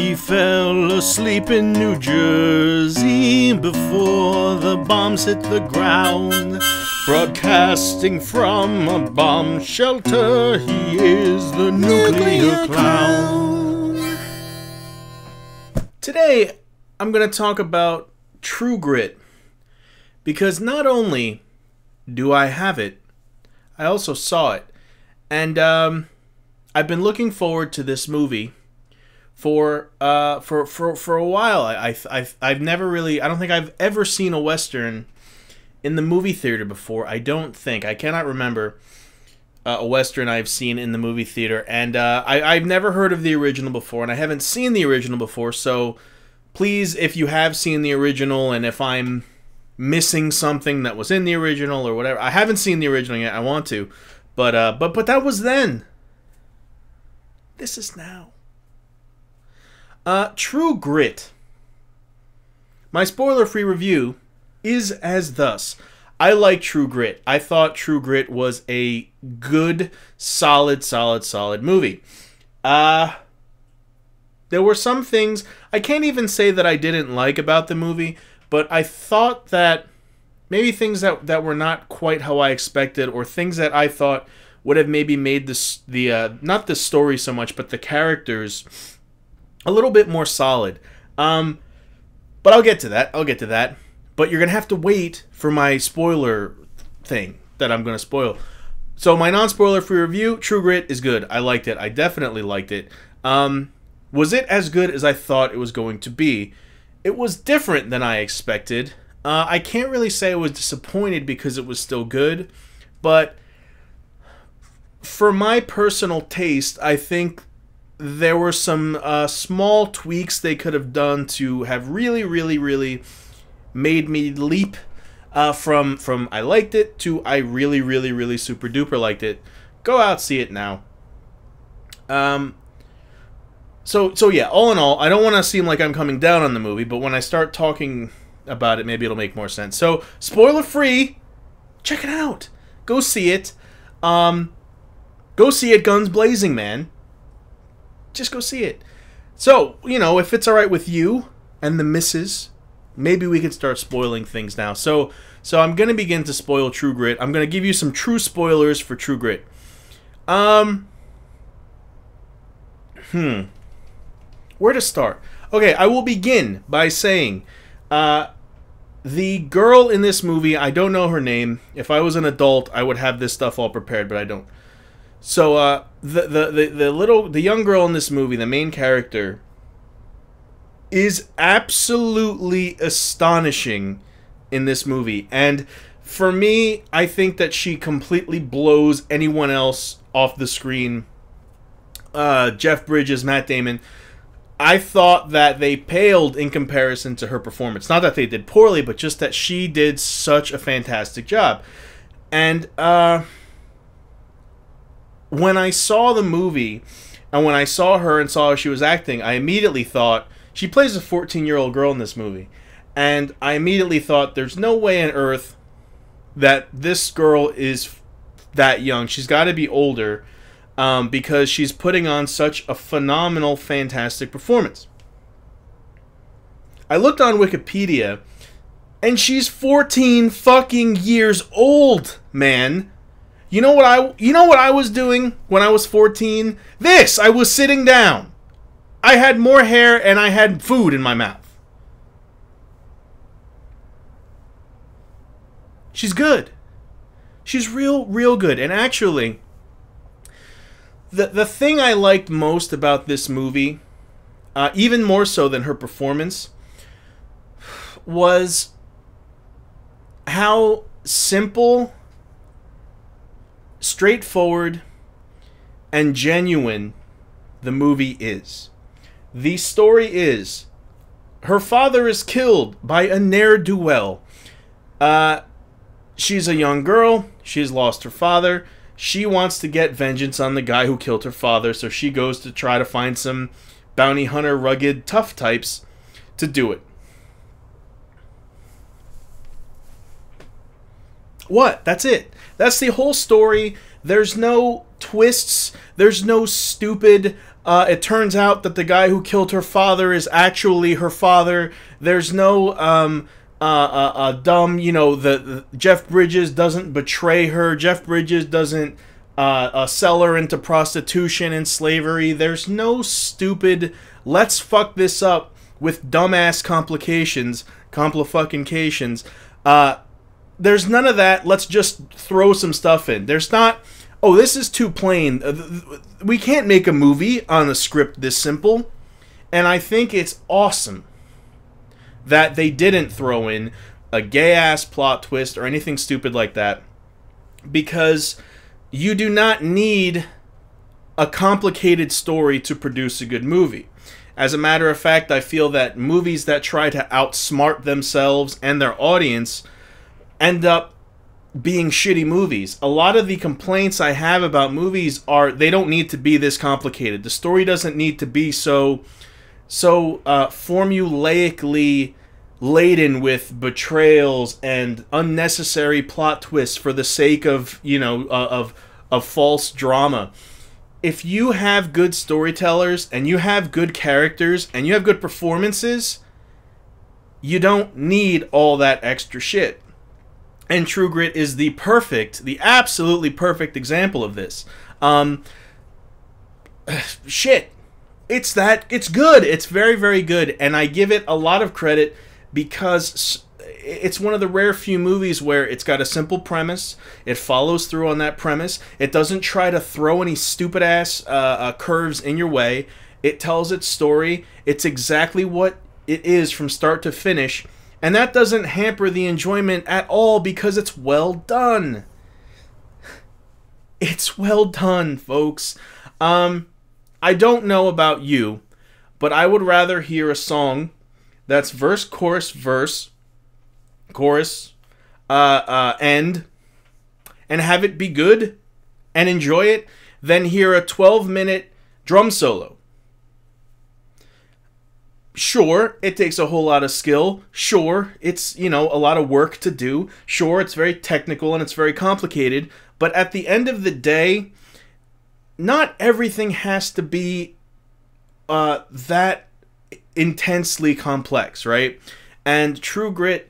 He fell asleep in New Jersey before the bombs hit the ground. Broadcasting from a bomb shelter, he is the nuclear clown. Today, I'm going to talk about True Grit. Because not only do I have it, I also saw it. And I've been looking forward to this movie for a while. I've never really, I don't think I've ever seen a Western in the movie theater before. I cannot remember a Western I've seen in the movie theater. And I've never heard of the original before, and I haven't seen the original before. So please, if you have seen the original, and if I'm missing something that was in the original or whatever, I haven't seen the original yet. I want to, but that was then. This is now. True Grit. My spoiler-free review is as thus. I like True Grit. I thought True Grit was a good, solid movie. There were some things I can't even say that I didn't like about the movie, but I thought that maybe things that were not quite how I expected, or things that I thought would have maybe made not the story so much, but the characters a little bit more solid. But I'll get to that. But you're going to have to wait for my spoiler thing that I'm going to spoil. So my non-spoiler free review, True Grit is good. I liked it. I definitely liked it. Was it as good as I thought it was going to be? It was different than I expected. I can't really say I was disappointed because it was still good, but for my personal taste, I think there were some small tweaks they could have done to have really made me leap from I liked it to I really super duper liked it. Go out, see it now. So yeah, all in all, I don't want to seem like I'm coming down on the movie, but when I start talking about it, maybe it'll make more sense. So, spoiler free, check it out. Go see it. Go see it guns blazing, man. Just go see it. So, you know, if it's alright with you and the missus, maybe we can start spoiling things now. So I'm going to begin to spoil True Grit. I'm going to give you some true spoilers for True Grit. Where to start? Okay, I will begin by saying, the girl in this movie, I don't know her name. If I was an adult, I would have this stuff all prepared, but I don't. So, the young girl in this movie, the main character, is absolutely astonishing in this movie. And for me, I think that she completely blows anyone else off the screen. Jeff Bridges, Matt Damon, I thought that they paled in comparison to her performance. Not that they did poorly, but just that she did such a fantastic job. And when I saw the movie, and when I saw her and saw how she was acting, I immediately thought, she plays a 14-year-old girl in this movie. And I immediately thought, there's no way on earth that this girl is that young. She's got to be older. Because she's putting on such a phenomenal, fantastic performance. I looked on Wikipedia, and she's 14 fucking years old, man. You know what I was doing when I was 14? This! I was sitting down. I had more hair, and I had food in my mouth. She's good. She's real good. And actually, The thing I liked most about this movie, even more so than her performance, was how simple, straightforward, and genuine the movie is. The story is, her father is killed by a ne'er-do-well. She's a young girl, she's lost her father. She wants to get vengeance on the guy who killed her father, so she goes to try to find some bounty hunter, rugged, tough types to do it. What? That's it. That's the whole story. There's no twists. There's no stupid It turns out that the guy who killed her father is actually her father. There's no dumb, the Jeff Bridges doesn't betray her. Jeff Bridges doesn't sell her into prostitution and slavery. There's no stupid, let's fuck this up with dumbass complications, compli-fucking-cations. There's none of that. Let's just throw some stuff in. There's not, oh, this is too plain. We can't make a movie on a script this simple. And I think it's awesome that they didn't throw in a gay-ass plot twist or anything stupid like that. Because you do not need a complicated story to produce a good movie. As a matter of fact, I feel that movies that try to outsmart themselves and their audience end up being shitty movies. A lot of the complaints I have about movies are they don't need to be this complicated. The story doesn't need to be so formulaically laden with betrayals and unnecessary plot twists for the sake of, of false drama. If you have good storytellers and you have good characters and you have good performances, you don't need all that extra shit. And True Grit is the absolutely perfect example of this. Shit. It's good. It's very, very good. And I give it a lot of credit because it's one of the rare few movies where it's got a simple premise. It follows through on that premise. It doesn't try to throw any stupid-ass curves in your way. It tells its story. It's exactly what it is from start to finish. And that doesn't hamper the enjoyment at all because it's well done. It's well done, folks. I don't know about you, but I would rather hear a song that's verse, chorus, end, and have it be good and enjoy it than hear a 12-minute drum solo. Sure, it takes a whole lot of skill. Sure, it's, a lot of work to do. Sure, it's very technical and it's very complicated. But at the end of the day, not everything has to be that intensely complex, right? And True Grit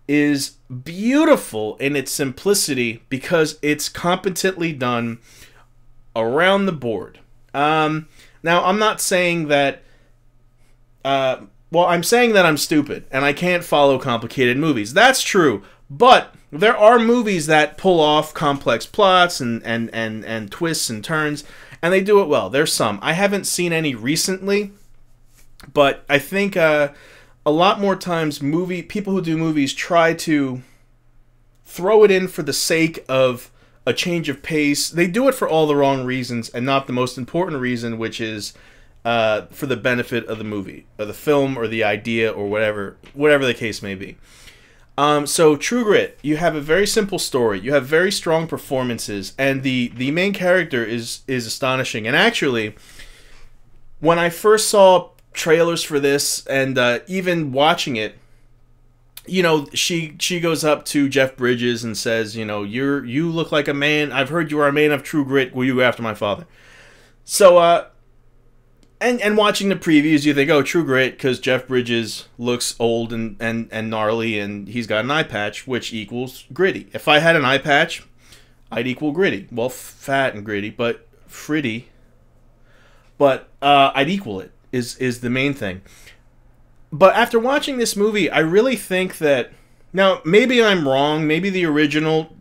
is beautiful in its simplicity because it's competently done around the board. Now, I'm not saying that I'm saying that I'm stupid and I can't follow complicated movies. That's true. But there are movies that pull off complex plots and twists and turns, and they do it well. There's some. I haven't seen any recently, but I think a lot more times people who do movies try to throw it in for the sake of a change of pace. They do it for all the wrong reasons and not the most important reason, which is for the benefit of the movie, or the film, or the idea, or whatever the case may be. So True Grit, you have a very simple story, you have very strong performances, and the main character is astonishing. And actually, when I first saw trailers for this, and even watching it, she goes up to Jeff Bridges and says, you look like a man. I've heard you are a man of true grit. Will you go after my father? So And watching the previews, you think, oh, True Grit, because Jeff Bridges looks old and gnarly, and he's got an eye patch, which equals gritty. If I had an eye patch, I'd equal gritty. Well, fat and gritty, but fritty. But I'd equal it, is the main thing. But after watching this movie, I really think that... Now, maybe I'm wrong. Maybe the original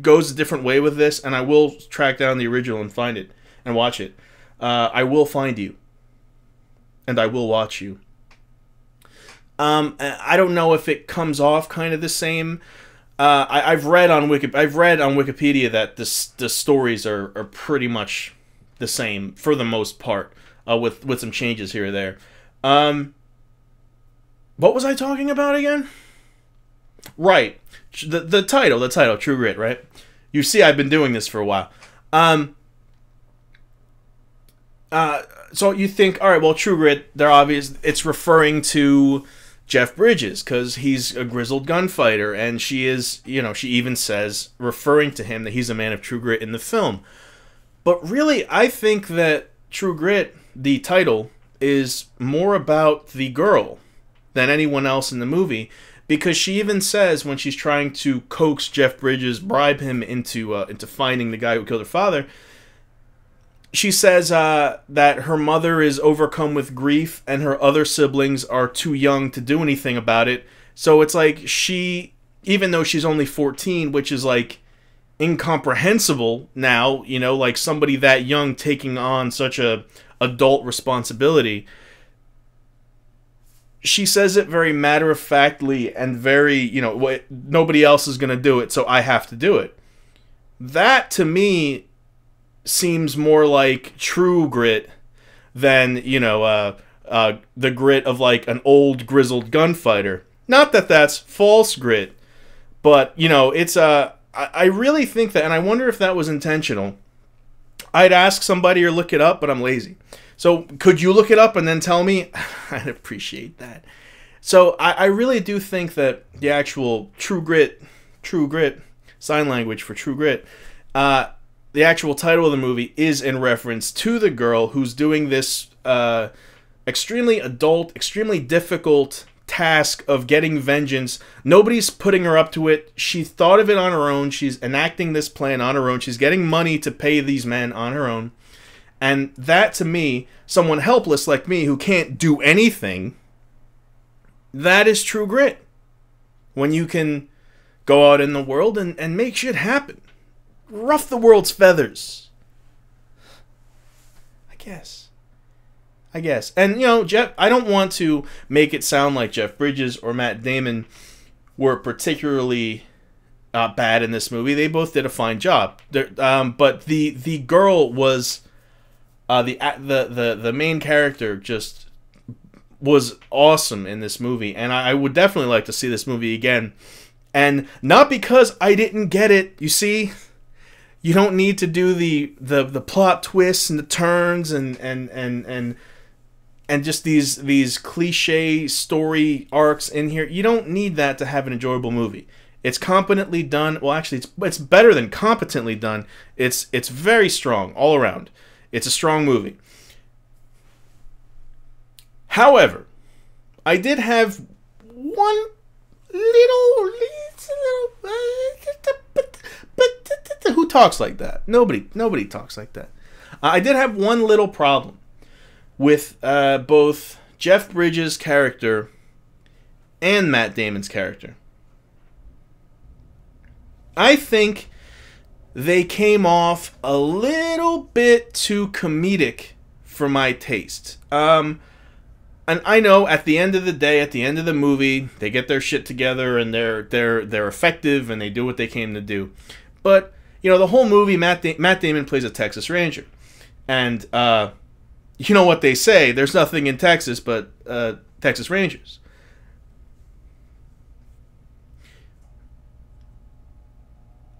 goes a different way with this, and I will track down the original and find it and watch it. I will find you. And I will watch you. I don't know if it comes off kind of the same. I've read on Wikipedia that the stories are pretty much the same for the most part, with some changes here or there. What was I talking about again? Right, the title, True Grit. Right. You see, I've been doing this for a while. So you think, all right, well, True Grit, it's referring to Jeff Bridges because he's a grizzled gunfighter, and she is, she even says, referring to him, that he's a man of true grit in the film. But really, I think that True Grit the title is more about the girl than anyone else in the movie, because she even says when she's trying to coax Jeff Bridges, bribe him into finding the guy who killed her father, she says that her mother is overcome with grief and her other siblings are too young to do anything about it. So it's like she, even though she's only 14, which is like incomprehensible now, you know, like somebody that young taking on such a adult responsibility, she says it very matter-of-factly and very, you know, nobody else is going to do it, so I have to do it. That, to me, seems more like true grit than, you know, the grit of, like, an old, grizzled gunfighter. Not that that's false grit, but, you know, it's, I really think that, and I wonder if that was intentional. I'd ask somebody or look it up, but I'm lazy. So could you look it up and then tell me? I'd appreciate that. So I really do think that the actual true grit, sign language for true grit, the actual title of the movie is in reference to the girl who's doing this extremely adult, extremely difficult task of getting vengeance. Nobody's putting her up to it. She thought of it on her own. She's enacting this plan on her own. She's getting money to pay these men on her own. And that, to me, someone helpless like me who can't do anything, that is true grit. When you can go out in the world and make shit happen. Ruff the world's feathers. I guess. And, you know, Jeff, I don't want to make it sound like Jeff Bridges or Matt Damon were particularly bad in this movie. They both did a fine job. But the girl was... the main character just was awesome in this movie, and I would definitely like to see this movie again. And not because I didn't get it. You see, you don't need to do the plot twists and the turns and just these cliche story arcs in here. You don't need that to have an enjoyable movie. It's competently done. Well, actually, it's better than competently done. It's very strong all around. It's a strong movie. However, I did have one little who talks like that? Nobody talks like that. I did have one little problem with both Jeff Bridges' character and Matt Damon's character. I think they came off a little bit too comedic for my taste. And I know at the end of the day, at the end of the movie, they get their shit together and they're effective and they do what they came to do. But, you know, the whole movie, Matt Damon plays a Texas Ranger. And you know what they say, there's nothing in Texas but Texas Rangers.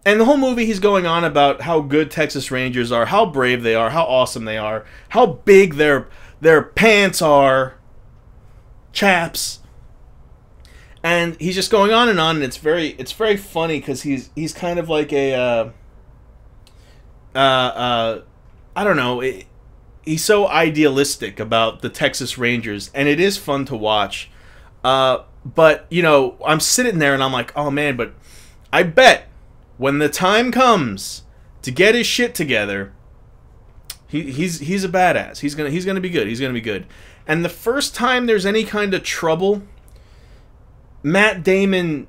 And the whole movie, he's going on about how good Texas Rangers are, how brave they are, how awesome they are, how big their pants are, chaps. And he's just going on, and it's very funny because he's kind of like a I don't know. He's so idealistic about the Texas Rangers, and it is fun to watch. But you know, I'm sitting there and I'm like, oh man, but I bet when the time comes to get his shit together, he's a badass. He's gonna be good. He's gonna be good. And the first time there's any kind of trouble, Matt Damon,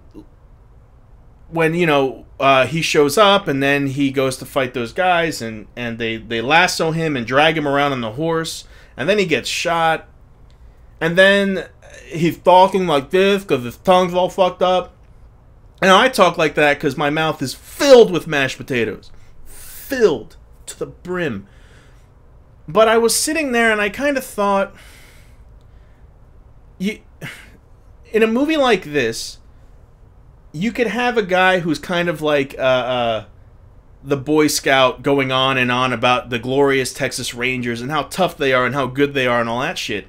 when you know he shows up and then he goes to fight those guys and they lasso him and drag him around on the horse, and then he gets shot, and then he's talking like this because his tongue's all fucked up. And I talk like that because my mouth is filled with mashed potatoes. Filled to the brim. But I was sitting there and I kind of thought, in a movie like this, you could have a guy who's kind of like the Boy Scout going on and on about the glorious Texas Rangers and how tough they are and how good they are and all that shit.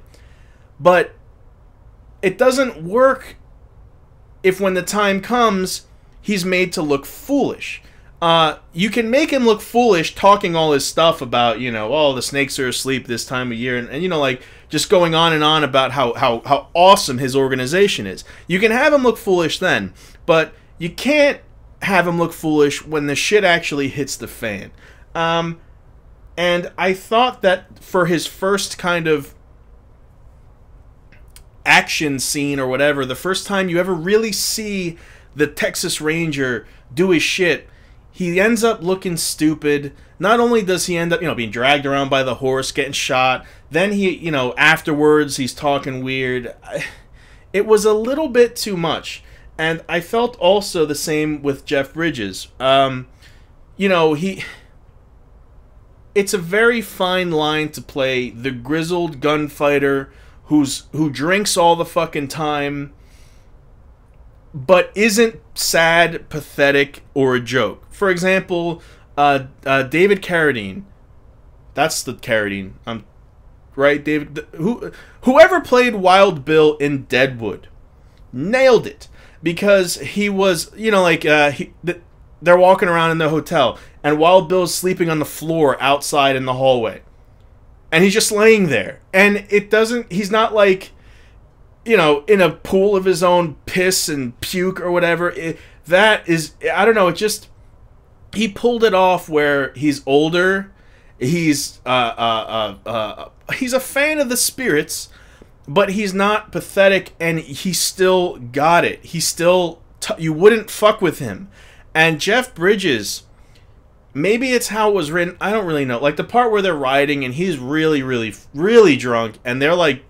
But it doesn't work if when the time comes, he's made to look foolish. You can make him look foolish talking all his stuff about, you know, oh, the snakes are asleep this time of year, and you know, like, just going on and on about how awesome his organization is. You can have him look foolish then, but you can't have him look foolish when the shit actually hits the fan. And I thought that for his first kind of action scene or whatever, the first time you ever really see the Texas Ranger do his shit, he ends up looking stupid. Not only does he end up, you know, being dragged around by the horse, getting shot, then he, you know, afterwards he's talking weird. It was a little bit too much. And I felt also the same with Jeff Bridges. You know, it's a very fine line to play the grizzled gunfighter who drinks all the fucking time, but isn't sad, pathetic, or a joke. For example, David Carradine. That's the Carradine. Right, David. Whoever played Wild Bill in Deadwood nailed it, because he was, you know, like they're walking around in the hotel, and Wild Bill's sleeping on the floor outside in the hallway, and he's just laying there, and he's not like, you know, in a pool of his own piss and puke or whatever. That is, I don't know, it just, he pulled it off where he's older, he's a fan of the spirits, but he's not pathetic, and he still got it. He still, you wouldn't fuck with him. And Jeff Bridges, maybe it's how it was written, I don't really know. Like the part where they're riding and he's really, really, really drunk, and they're like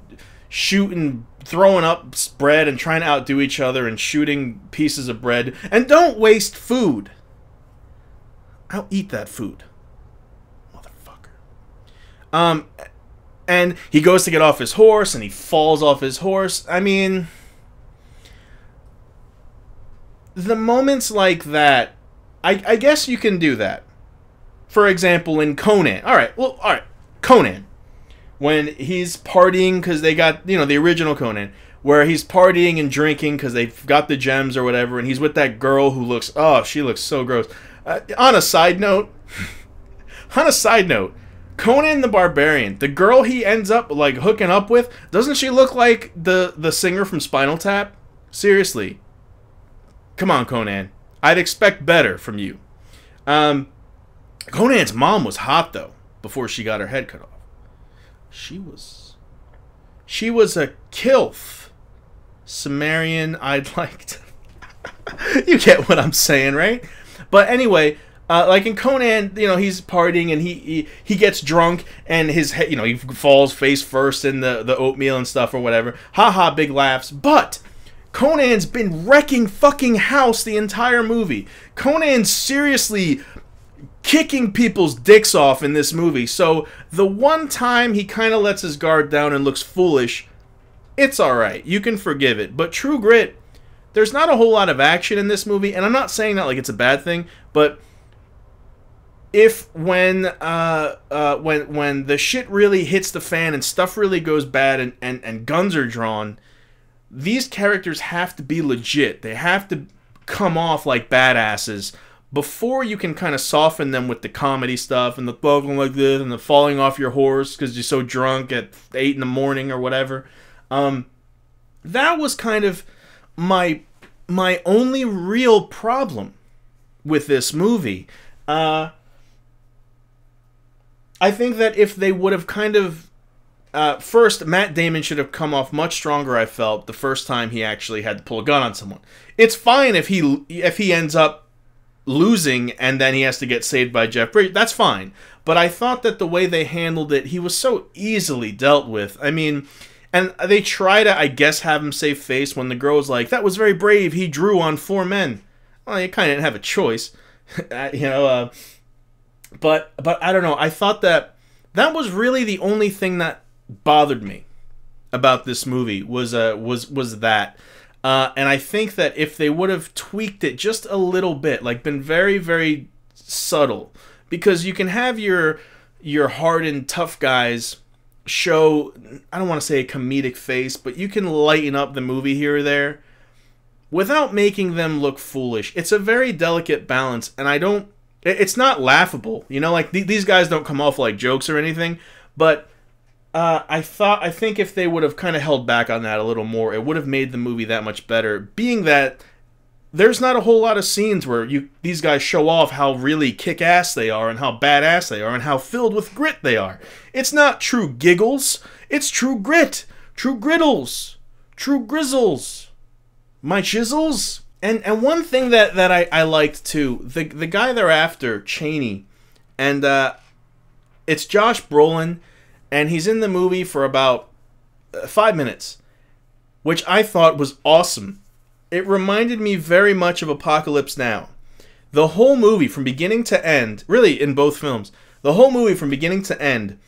shooting, throwing up bread and trying to outdo each other and shooting pieces of bread. And don't waste food. I'll eat that food. Motherfucker. And he goes to get off his horse and he falls off his horse. I mean, the moments like that, I guess you can do that. For example, in Conan. Alright, Conan. When he's partying because they got, you know, the original Conan, where he's partying and drinking because they've got the gems or whatever, and he's with that girl who looks, oh, she looks so gross. On a side note, Conan the Barbarian, the girl he ends up like hooking up with, doesn't she look like the singer from Spinal Tap? Seriously. Come on, Conan. I'd expect better from you. Conan's mom was hot though, before she got her head cut off. She was a kilf. Sumerian I'd like to you get what I'm saying, right? But anyway, like in Conan, you know, he's partying and he gets drunk and his head, you know, he falls face first in the oatmeal and stuff or whatever. Haha, big laughs. But Conan's been wrecking fucking house the entire movie. Conan's seriously kicking people's dicks off in this movie. So the one time he kind of lets his guard down and looks foolish, it's alright. You can forgive it. But True Grit, there's not a whole lot of action in this movie, and I'm not saying that like it's a bad thing, but when the shit really hits the fan and stuff really goes bad and guns are drawn, these characters have to be legit. They have to come off like badasses before you can kind of soften them with the comedy stuff and the talking like this and the falling off your horse because you're so drunk at 8 in the morning or whatever. That was kind of my only real problem with this movie. I think that if they would have kind of first, Matt Damon should have come off much stronger, I felt, the first time he actually had to pull a gun on someone. It's fine if he ends up losing and then he has to get saved by Jeff Bridges. That's fine. But I thought that the way they handled it, he was so easily dealt with. I mean, and they try to, I guess, have him save face when the girl's like, that was very brave, he drew on 4 men. Well, you kind of didn't have a choice. You know, but I don't know. I thought that was really the only thing that bothered me about this movie was that. And I think that if they would have tweaked it just a little bit, like been very, very subtle, because you can have your hardened tough guys show, I don't want to say a comedic face, but you can lighten up the movie here or there without making them look foolish. It's a very delicate balance, and I don't It's not laughable, you know. Like these guys don't come off like jokes or anything, but I think if they would have kind of held back on that a little more, it would have made the movie that much better. Being that there's not a whole lot of scenes where these guys show off how really kick-ass they are and how badass they are and how filled with grit they are. It's not true giggles. It's true grit. True griddles. True grizzles. My chisels. And one thing that I liked too, the guy they're after, Cheney, and it's Josh Brolin, and he's in the movie for about 5 minutes, which I thought was awesome. It reminded me very much of Apocalypse Now. The whole movie from beginning to end, really in both films, the whole movie from beginning to end,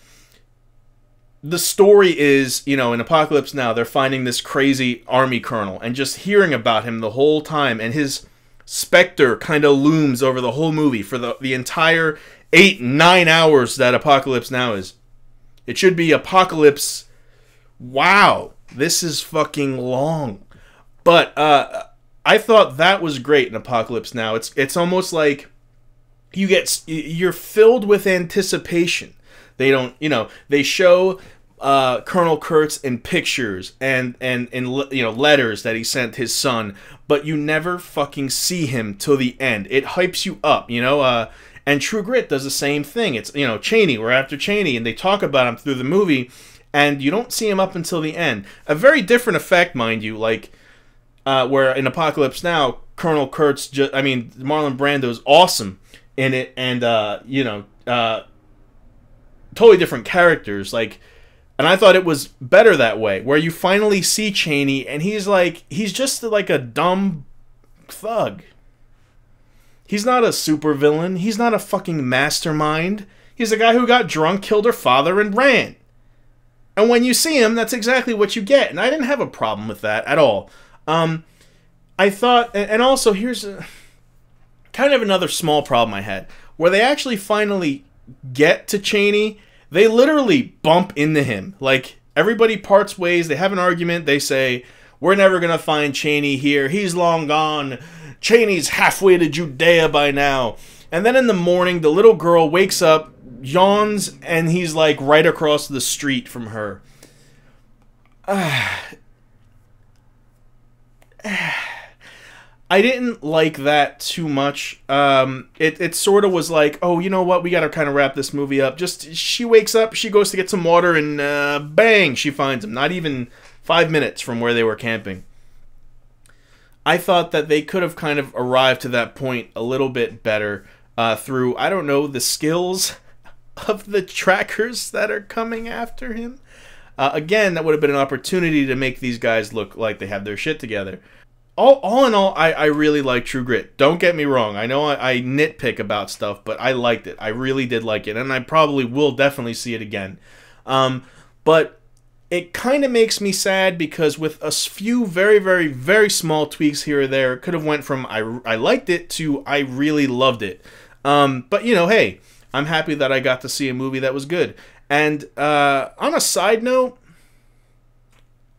the story is, you know, in Apocalypse Now, they're finding this crazy army colonel and just hearing about him the whole time, and his specter kind of looms over the whole movie for the entire 8-9 hours that Apocalypse Now is. It should be Apocalypse. Wow, this is fucking long. But I thought that was great in Apocalypse Now. It's almost like you're filled with anticipation. They don't, you know, they show Colonel Kurtz in pictures and you know, letters that he sent his son, but you never fucking see him till the end. It hypes you up, you know. And True Grit does the same thing. It's, you know, Cheney, we're after Cheney, and they talk about him through the movie, and you don't see him up until the end. A very different effect, mind you, like where in Apocalypse Now, Colonel Kurtz, Marlon Brando's awesome in it, and you know, totally different characters, like, and I thought it was better that way, where you finally see Cheney, and he's just like a dumb thug. He's not a supervillain. He's not a fucking mastermind. He's a guy who got drunk, killed her father, and ran. And when you see him, that's exactly what you get. And I didn't have a problem with that at all. I thought, and also here's kind of another small problem I had, where they actually finally get to Cheney. They literally bump into him. Like, everybody parts ways. They have an argument. They say, we're never going to find Cheney here. He's long gone. Cheney's halfway to Judea by now. And then in the morning, the little girl wakes up, yawns, and he's like right across the street from her. I didn't like that too much. It sort of was like, oh, you know what? We got to kind of wrap this movie up. Just, she wakes up, she goes to get some water, and bang, she finds him. Not even 5 minutes from where they were camping. I thought that they could have kind of arrived to that point a little bit better through, I don't know, the skills of the trackers that are coming after him. Again, that would have been an opportunity to make these guys look like they have their shit together. All in all, I really like True Grit. Don't get me wrong. I know I nitpick about stuff, but I liked it. I really did like it, and I probably will definitely see it again. But it kind of makes me sad because with a few very, very, very small tweaks here or there, it could have went from I liked it to I really loved it. But, you know, hey, I'm happy that I got to see a movie that was good. And on a side note,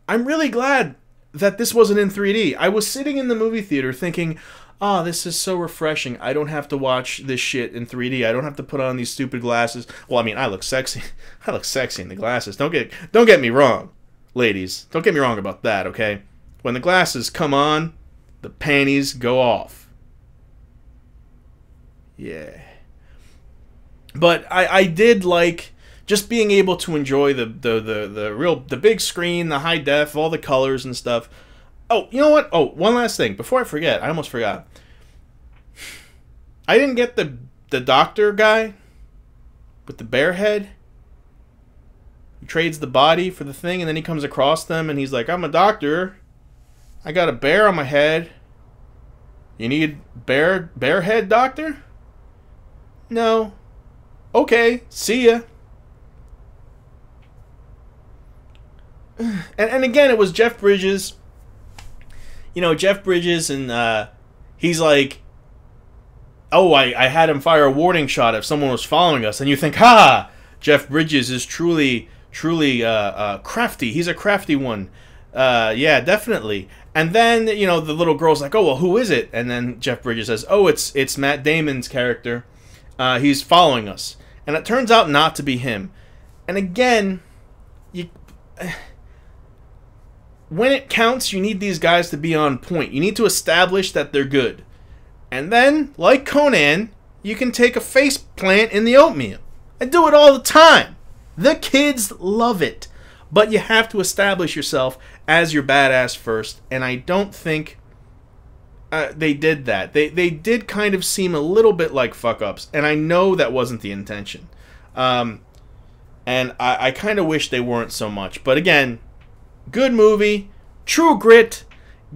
I'm really glad that this wasn't in 3D. I was sitting in the movie theater thinking, oh, this is so refreshing. I don't have to watch this shit in 3D. I don't have to put on these stupid glasses. Well, I mean, I look sexy. I look sexy in the glasses. Don't get me wrong, ladies. Don't get me wrong about that, okay? When the glasses come on, the panties go off. Yeah. But I did like just being able to enjoy the big screen, the high def, all the colors and stuff. Oh, you know what? Oh, one last thing. Before I forget, I almost forgot. I didn't get the doctor guy with the bear head. He trades the body for the thing, and then he comes across them, and he's like, I'm a doctor. I got a bear on my head. You need bear head, doctor? No. Okay, see ya. And again, it was Jeff Bridges. You know, Jeff Bridges, and he's like, oh, I had him fire a warning shot if someone was following us. And you think, ha, Jeff Bridges is truly crafty. He's a crafty one. Yeah, definitely. And then, you know, the little girl's like, oh, well, who is it? And then Jeff Bridges says, oh, it's Matt Damon's character. He's following us, and it turns out not to be him. And again, when it counts, you need these guys to be on point. You need to establish that they're good. And then, like Conan, you can take a face plant in the oatmeal. I do it all the time. The kids love it. But you have to establish yourself as your badass first. And I don't think they did that. They did kind of seem a little bit like fuck-ups. And I know that wasn't the intention. And I kind of wish they weren't so much. But again, good movie. True Grit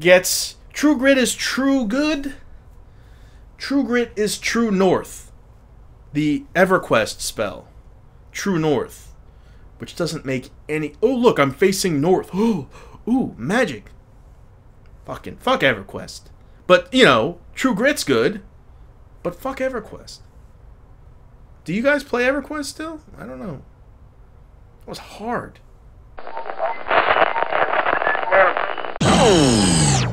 is true good. True Grit is true north. The EverQuest spell. True north. Which doesn't make any... Oh, look, I'm facing north. Ooh, magic. Fuck EverQuest. But, you know, True Grit's good. But fuck EverQuest. Do you guys play EverQuest still? I don't know. It was hard.